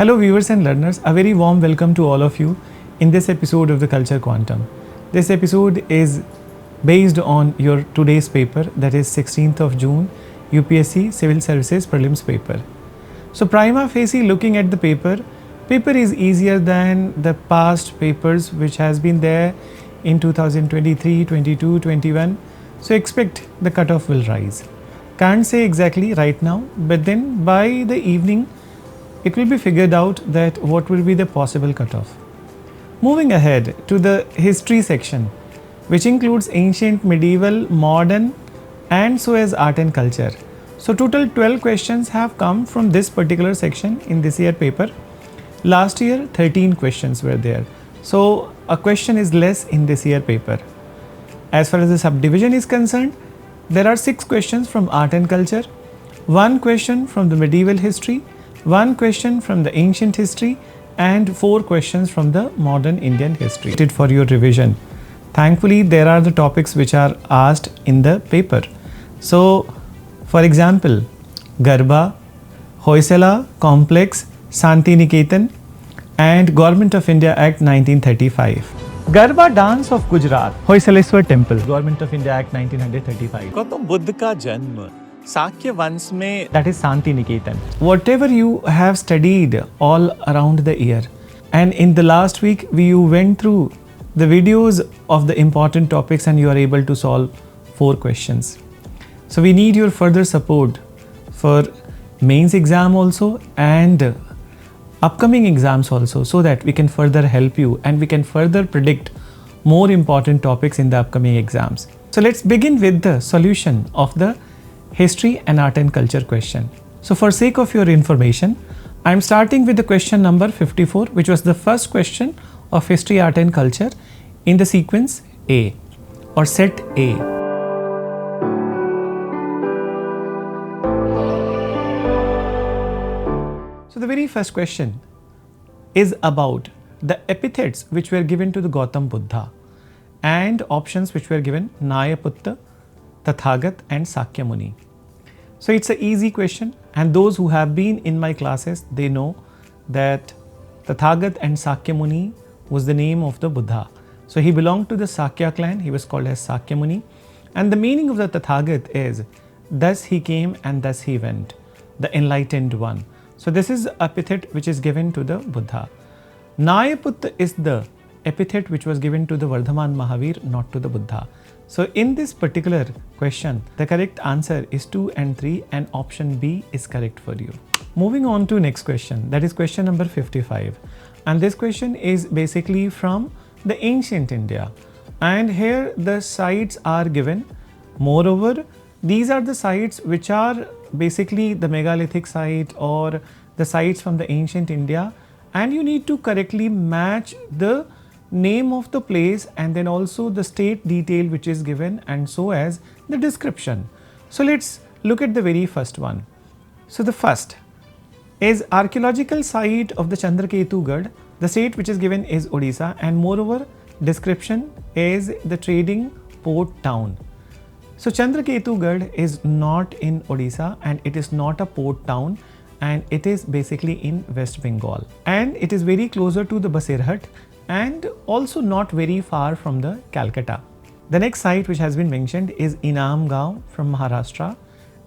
Hello viewers and learners, a very warm welcome to all of you in this episode of the Culture Quantum. This episode is based on your today's paper, that is 16th of June UPSC Civil Services Prelims paper. So prima facie looking at the paper is easier than the past papers which has been there in 2023, 22, 21. So expect the cutoff will rise. Can't say exactly right now, but then by the evening it will be figured out that what will be the possible cutoff. Moving ahead to the history section, which includes ancient, medieval, modern and so as art and culture. So total 12 questions have come from this particular section in this year paper. Last year 13 questions were there. So a question is less in this year paper. As far as the subdivision is concerned, there are 6 questions from art and culture, 1 question from the medieval history, 1 question from the ancient history and 4 questions from the modern Indian history for your revision. Thankfully, there are the topics which are asked in the paper. So, for example, Garba, Hoysala Complex, Santiniketan and Government of India Act 1935. Garba dance of Gujarat, Hoysaleswar Temple, Government of India Act 1935. Gautam Buddha का जन्म शाक्य वंश में, that is Santiniketan. Whatever you have studied all around the year, and in the last week you went through the videos of the important topics and you are able to solve 4 questions. So we need your further support for mains exam also and upcoming exams also, so that we can further help you and we can further predict more important topics in the upcoming exams. So let's begin with the solution of the history and art and culture question. So for sake of your information, I am starting with the question number 54, which was the first question of history, art and culture in the sequence A or set A. So the very first question is about the epithets which were given to the Gautam Buddha and options which were given Nayaputta, Tathagat and Sakya Muni. So it's an easy question, and those who have been in my classes, they know that Tathagat and Sakya Muni was the name of the Buddha. So he belonged to the Sakya clan, he was called as Sakya Muni, and the meaning of the Tathagat is thus he came and thus he went, the enlightened one. So this is the epithet which is given to the Buddha. Nayaputta is the epithet which was given to the Vardhaman Mahavir, not to the Buddha. So in this particular question, the correct answer is 2 and 3 and option B is correct for you. Moving on to next question, that is question number 55. And this question is basically from the ancient India. And here the sites are given. Moreover, these are the sites which are basically the megalithic site or the sites from the ancient India. And you need to correctly match the name of the place and then also the state detail which is given and so as the description. So let's look at the very first one. So the first is archaeological site of the Chandraketu. The state which is given is Odisha, and moreover description is the trading port town. So Chandraketu is not in Odisha and it is not a port town, and it is basically in West Bengal, and it is very closer to the Basirhat and also not very far from the Calcutta. The next site which has been mentioned is Inam Gaon from Maharashtra,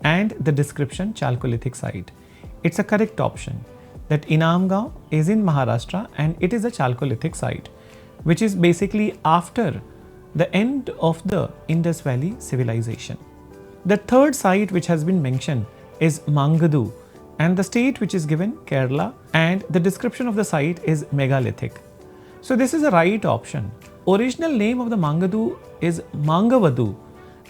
and the description Chalcolithic site. It's a correct option that Inam Gaon is in Maharashtra and it is a Chalcolithic site, which is basically after the end of the Indus Valley civilization. The third site which has been mentioned is Mangadu, and the state which is given Kerala, and the description of the site is megalithic. So this is a right option. Original name of the Mangadu is Mangavadu,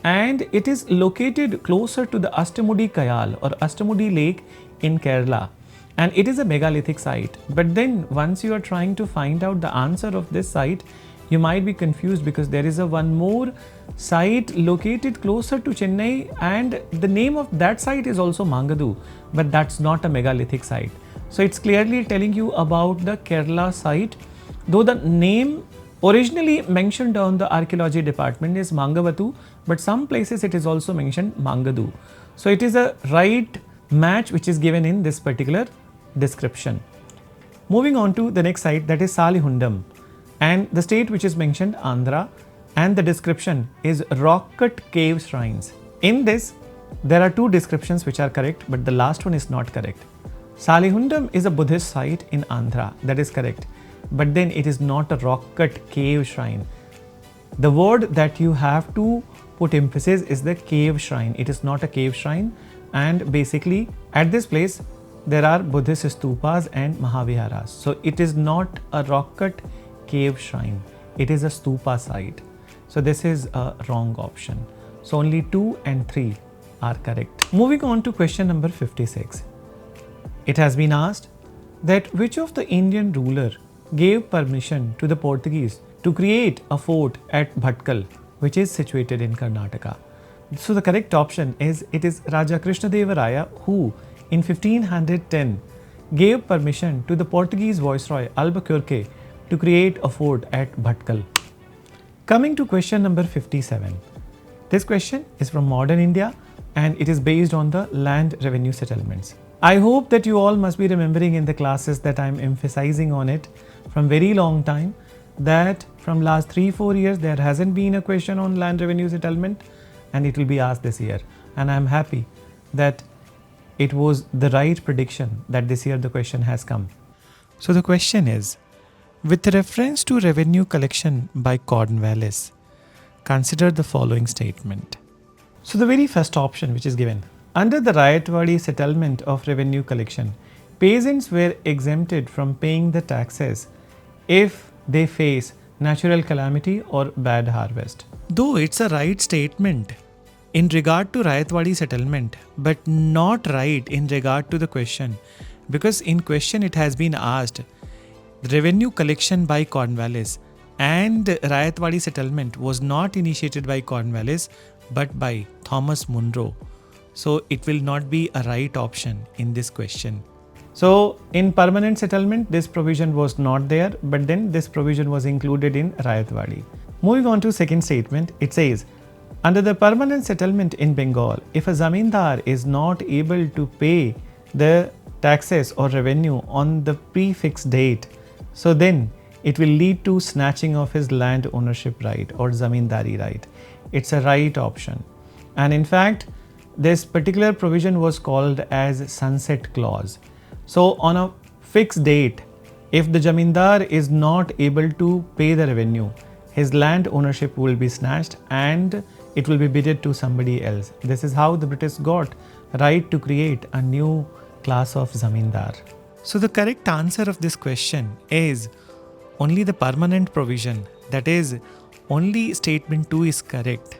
and it is located closer to the Astamudi Kayal or Astamudi Lake in Kerala, and it is a megalithic site. But then once you are trying to find out the answer of this site, you might be confused because there is a one more site located closer to Chennai, and the name of that site is also Mangadu, but that's not a megalithic site. So it's clearly telling you about the Kerala site, though the name originally mentioned on the archaeology department is Mangavatu, but some places it is also mentioned Mangadu. So it is a right match which is given in this particular description. Moving on to the next site, that is Salihundam, and the state which is mentioned Andhra, and the description is rock-cut cave shrines. In this, there are two descriptions which are correct, but the last one is not correct. Salihundam is a Buddhist site in Andhra, that is correct, but then it is not a rock-cut cave shrine. The word that you have to put emphasis is the cave shrine. It is not a cave shrine, and basically at this place there are Buddhist stupas and Mahaviharas. So it is not a rock-cut cave shrine. It is a stupa site. So this is a wrong option. So only 2 and 3 are correct. Moving on to question number 56. It has been asked that which of the Indian ruler gave permission to the Portuguese to create a fort at Bhatkal, which is situated in Karnataka. So the correct option is, it is Rajakrishna Raya, who in 1510 gave permission to the Portuguese viceroy Albuquerque to create a fort at Bhatkal. Coming to question number 57. This question is from modern India and it is based on the land revenue settlements. I hope that you all must be remembering in the classes that I am emphasizing on it from very long time, that from last 3-4 years there hasn't been a question on land revenue settlement, and it will be asked this year, and I am happy that it was the right prediction that this year the question has come. So the question is, with reference to revenue collection by Cornwallis, consider the following statement. So the very first option which is given, under the Rayatwadi settlement of revenue collection, peasants were exempted from paying the taxes if they face natural calamity or bad harvest. Though it's a right statement in regard to Rayatwadi settlement, but not right in regard to the question, because in question it has been asked revenue collection by Cornwallis, and Rayatwadi settlement was not initiated by Cornwallis but by Thomas Munro. So it will not be a right option in this question. So in permanent settlement this provision was not there, but then this provision was included in Rayatwadi. Moving on to second statement, it says, under the permanent settlement in Bengal, if a zamindar is not able to pay the taxes or revenue on the prefixed date, so then it will lead to snatching of his land ownership right or zamindari right. It's a right option. And in fact, this particular provision was called as sunset clause. So on a fixed date, if the zamindar is not able to pay the revenue, his land ownership will be snatched and it will be bidded to somebody else. This is how the British got right to create a new class of zamindar. So the correct answer of this question is only the permanent provision, that is only statement 2 is correct,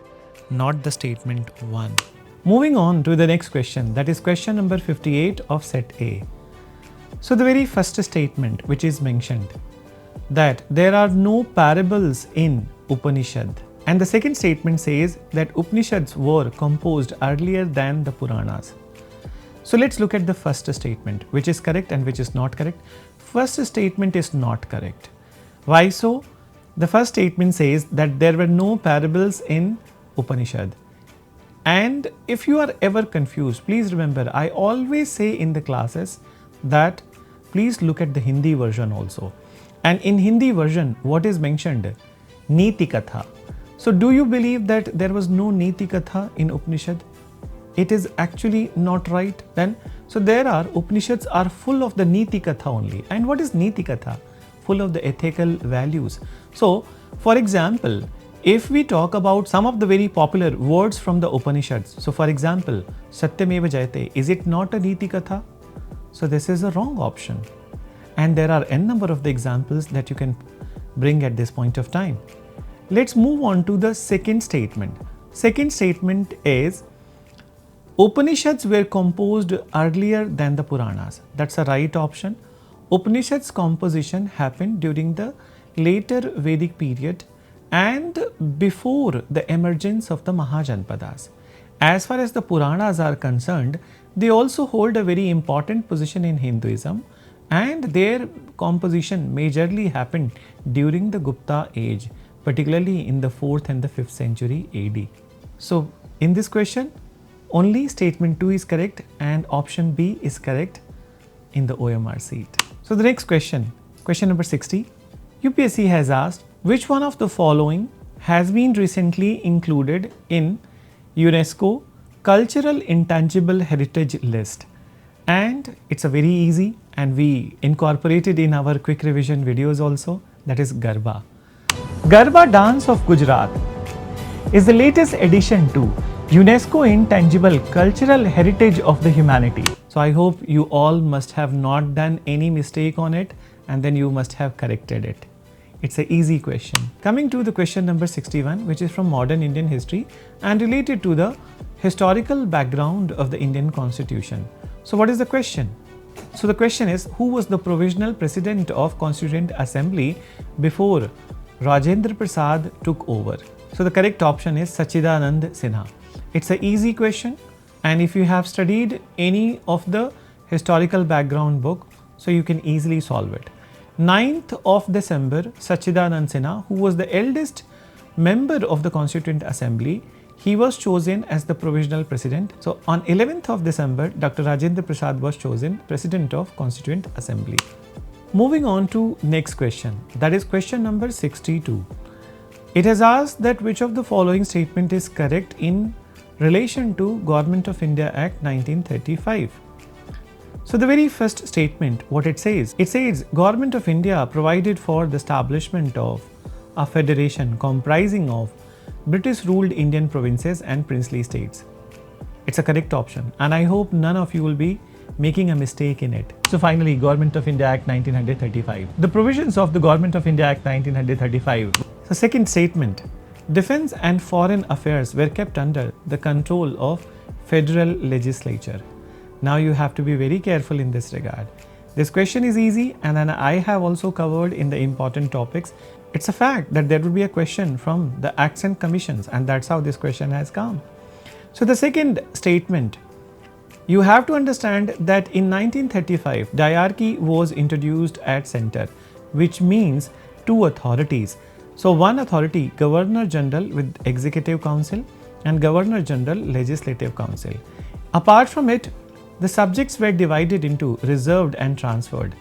not the statement 1. Moving on to the next question, that is question number 58 of set A. So the very first statement which is mentioned, that there are no parables in Upanishad, and the second statement says that Upanishads were composed earlier than the Puranas. So let's look at the first statement, which is correct and which is not correct. First statement is not correct. Why so? The first statement says that there were no parables in Upanishad. And if you are ever confused, please remember, I always say in the classes that please look at the Hindi version also. And in Hindi version, what is mentioned? Niti Katha. So do you believe that there was no Niti Katha in Upanishad? It is actually not right then. So there are, Upanishads are full of the Niti Katha only. And what is Niti Katha? Full of the ethical values. So for example, if we talk about some of the very popular words from the Upanishads, so for example, Satyameva Jayate, is it not a Niti Katha? So this is a wrong option. And there are n number of the examples that you can bring at this point of time. Let's move on to the second statement. Second statement is, Upanishads were composed earlier than the Puranas. That's a right option. Upanishads composition happened during the later Vedic period and before the emergence of the Mahajanpadas. As far as the Puranas are concerned, they also hold a very important position in Hinduism, and their composition majorly happened during the Gupta age, particularly in the 4th and the 5th century AD. So in this question, only statement 2 is correct and option B is correct in the OMR seat. So the next question, question number 60. UPSC has asked, which one of the following has been recently included in UNESCO Cultural Intangible Heritage List? And it's a very easy, and we incorporated in our quick revision videos also, that is Garba. Garba dance of Gujarat is the latest addition to UNESCO Intangible Cultural Heritage of the Humanity. So I hope you all must have not done any mistake on it, and then you must have corrected it. It's an easy question. Coming to the question number 61, which is from modern Indian history and related to the historical background of the Indian Constitution. So what is the question? So the question is, who was the provisional president of Constituent Assembly before Rajendra Prasad took over? So the correct option is Sachidanand Sinha. It's an easy question, and if you have studied any of the historical background book, so you can easily solve it. 9th of December, Sachidanand Sinha, who was the eldest member of the Constituent Assembly, he was chosen as the provisional president. So on 11th of December, Dr. Rajendra Prasad was chosen president of Constituent Assembly. Moving on to next question, that is question number 62. It has asked that which of the following statement is correct in relation to Government of India Act 1935. So the very first statement, what it says Government of India provided for the establishment of a federation comprising of British ruled Indian provinces and princely states. It's a correct option, and I hope none of you will be making a mistake in it. So finally, Government of India Act 1935. The provisions of the Government of India Act 1935. So second statement, defense and foreign affairs were kept under the control of federal legislature. Now you have to be very careful in this regard. This question is easy, and then I have also covered in the important topics. It's a fact that there would be a question from the Acts and Commissions, and that's how this question has come. So the second statement, you have to understand that in 1935, diarchy was introduced at center, which means two authorities. So one authority, Governor General with Executive Council, and Governor General Legislative Council. Apart from it, the subjects were divided into reserved and transferred.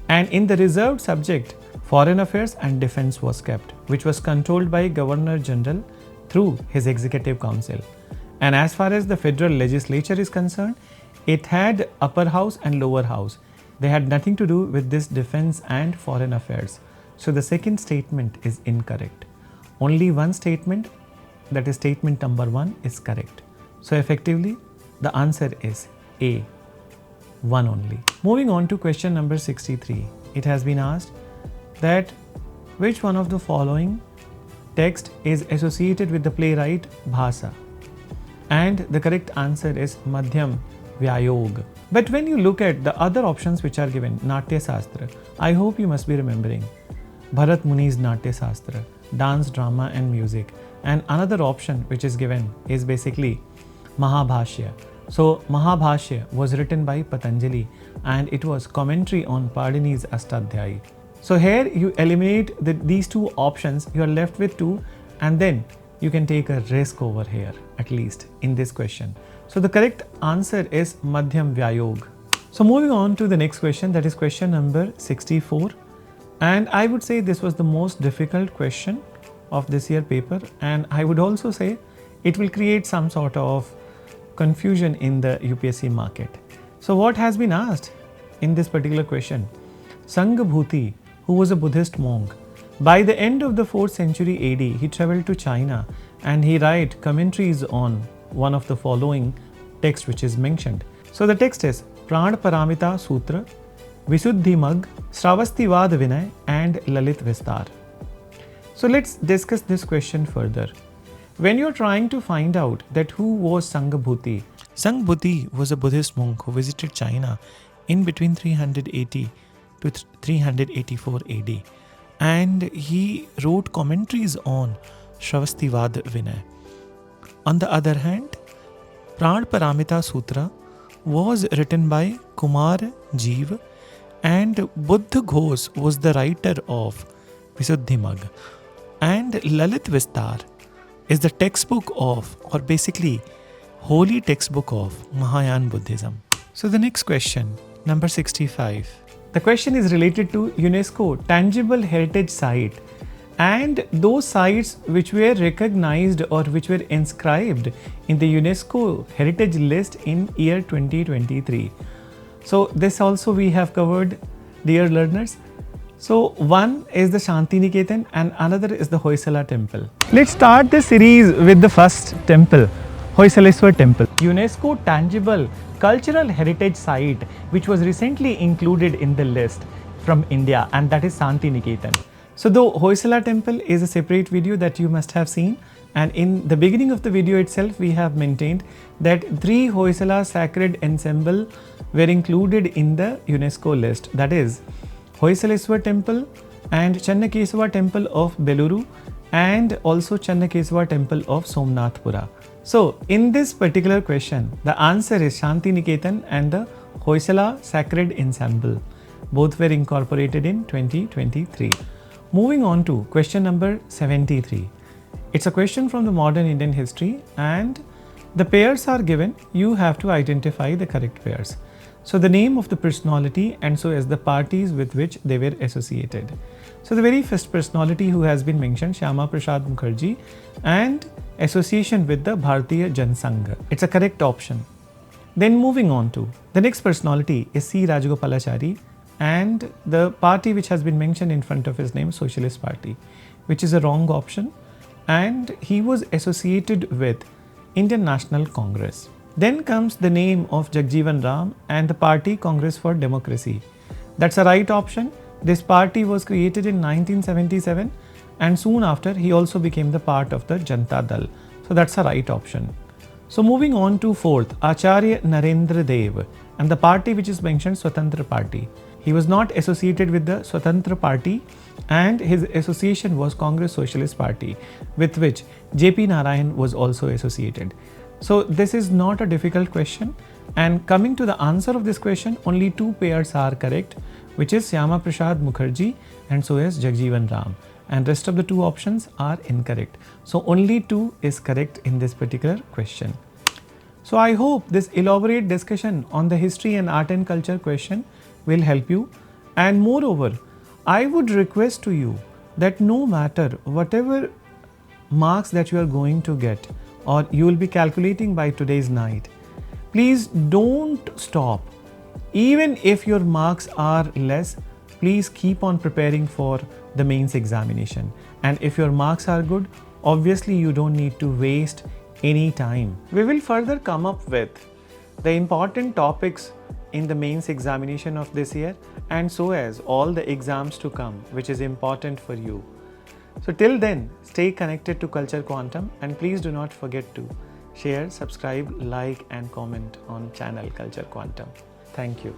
And in the reserved subject, foreign affairs and defense was kept, which was controlled by Governor General through his Executive Council. And as far as the federal legislature is concerned, it had upper house and lower house. They had nothing to do with this defense and foreign affairs. So the second statement is incorrect. Only one statement, that is statement number 1, is correct. So effectively, the answer is A, 1 only. Moving on to question number 63. It has been asked that which one of the following text is associated with the playwright Bhasa? And the correct answer is Madhyam Vyayog. But when you look at the other options which are given, Natya Sastra, I hope you must be remembering Bharat Muni's Natya Sastra, dance, drama and music. And another option which is given is basically Mahabhashya. So Mahabhashya was written by Patanjali, and it was commentary on Padini's Astadhyayi. So here you eliminate these two options, you are left with 2, and then you can take a risk over here, at least in this question. So the correct answer is Madhyam Vyayog. So moving on to the next question, that is question number 64. And I would say this was the most difficult question of this year paper, and I would also say it will create some sort of confusion in the UPSC market. So what has been asked in this particular question? Sanghabhuti, who was a Buddhist monk, by the end of the 4th century AD, he traveled to China and he wrote commentaries on one of the following text which is mentioned. So the text is Pran Paramita Sutra, Visuddhi Mag, Sravastivada Vinay and Lalit Vistar. So let's discuss this question further. When you're trying to find out that who was Sanghabhuti, Sanghabhuti was a Buddhist monk who visited China in between 380 to 384 AD, and he wrote commentaries on Sravastivada Vinay. On the other hand, Pran Paramita Sutra was written by Kumar Jeev, and Buddha Ghosh was the writer of Visuddhi Mag, and Lalit Vistar is the textbook of, or basically holy textbook of, Mahayana Buddhism. So the next question, number 65. The question is related to UNESCO tangible heritage site and those sites which were recognized or which were inscribed in the UNESCO heritage list in year 2023. So this also we have covered, dear learners. So one is the Shanti Niketan and another is the Hoysala temple. Let's start this series with the first temple, Hoysaleswar temple. UNESCO tangible cultural heritage site which was recently included in the list from India, and that is Shanti Niketan. So the Hoysala temple is a separate video that you must have seen, and in the beginning of the video itself we have maintained that 3 Hoysala sacred ensemble were included in the UNESCO list, that is Hoysaleswar temple and Channakeswar temple of Beluru and also Channakeswar temple of Somnathpura. So in this particular question, the answer is Shanti Niketan and the Hoysala sacred ensemble. Both were incorporated in 2023. Moving on to question number 73. It's a question from the modern Indian history and the pairs are given. You have to identify the correct pairs. So the name of the personality and so as the parties with which they were associated. So the very first personality who has been mentioned, Shyama Prasad Mukherjee, and association with the Bharatiya Jan Sangh. It's a correct option. Then moving on to the next personality is C. Rajagopalachari and the party which has been mentioned in front of his name, Socialist Party, which is a wrong option, and he was associated with Indian National Congress. Then comes the name of Jagjeevan Ram and the party Congress for Democracy. That's a right option. This party was created in 1977 and soon after he also became the part of the Janata Dal. So that's a right option. So moving on to fourth, Acharya Narendra Dev and the party which is mentioned, Swatantra Party. He was not associated with the Swatantra Party and his association was Congress Socialist Party, with which JP Narayan was also associated. So this is not a difficult question, and coming to the answer of this question, only 2 pairs are correct, which is Shyama Prasad Mukherjee and so is Jagjeevan Ram, and rest of the 2 options are incorrect. So only 2 is correct in this particular question. So I hope this elaborate discussion on the history and art and culture question will help you, and moreover I would request to you that no matter whatever marks that you are going to get or you will be calculating by today's night, please don't stop. Even if your marks are less, please keep on preparing for the mains examination, and if your marks are good, obviously you don't need to waste any time. We will further come up with the important topics in the mains examination of this year and so as all the exams to come which is important for you. So till then, stay connected to Culture Quantum and please do not forget to share, subscribe, like and comment on channel Culture Quantum. Thank you.